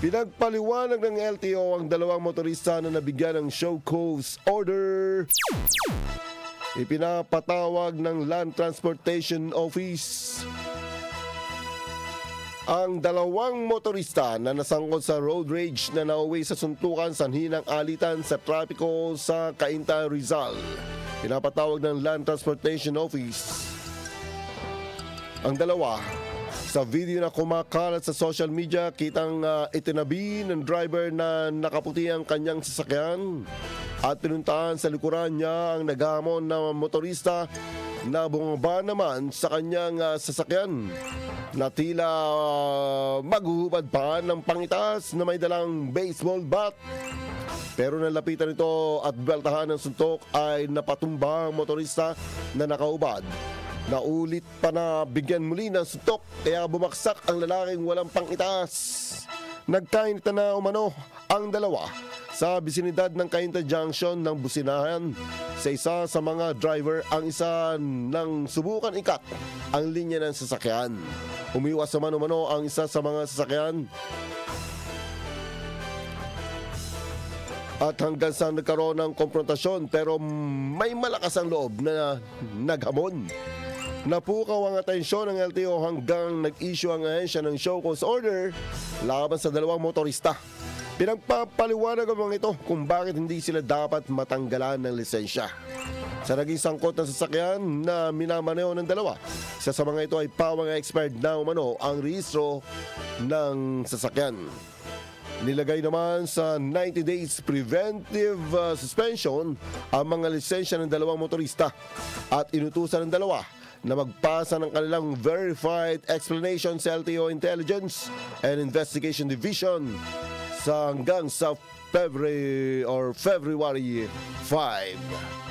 Pinagpaliwanag ng LTO ang dalawang motorista na nabigyan ng show cause order. Ipinapatawag ng Land Transportation Office ang dalawang motorista na nasangkot sa road rage na nauwi sa suntukan sanhi ng alitan sa trapiko sa Cainta, Rizal. Pinapatawag ng Land Transportation Office ang dalawa. Sa video na kumakalat sa social media, kitang itinabi ng driver na nakaputi ang kanyang sasakyan at pinuntahan sa likuran niya ang naghamon na motorista na bumaba naman sa kanyang sasakyan na tila maghuhubad pa ng pangitas na may dalang baseball bat. Pero nalapitan ito at beltahan ng suntok ay napatumba ang motorista na nakaubad. Naulit pa na bigyan muli ng suntok kaya bumaksak ang lalaking walang pangitas. Nagkainita na umano ang dalawa sa bisinidad ng Cainta Junction ng businahan sa isa sa mga driver. Ang isa nang subukan ikat ang linya ng sasakyan. Umiwas naman umano ang isa sa mga sasakyan at hanggang sa nagkaroon ng konfrontasyon pero may malakas ang loob na naghamon. Napukaw ang atensyon ng LTO hanggang nag-issue ang ahensya ng show cause order laban sa dalawang motorista. Pinagpapaliwanag ang ito kung bakit hindi sila dapat matanggalan ng lisensya. Sa naging sangkot ng sasakyan na minamaneo ng dalawa, isa sa mga ito ay pawang expired na umano ang rehistro ng sasakyan. Nilagay naman sa 90 days preventive suspension ang mga lisensya ng dalawang motorista at inutusan ng dalawa na magpasa ng kanilang verified explanation sa LTO Intelligence and Investigation Division hanggang sa February 5.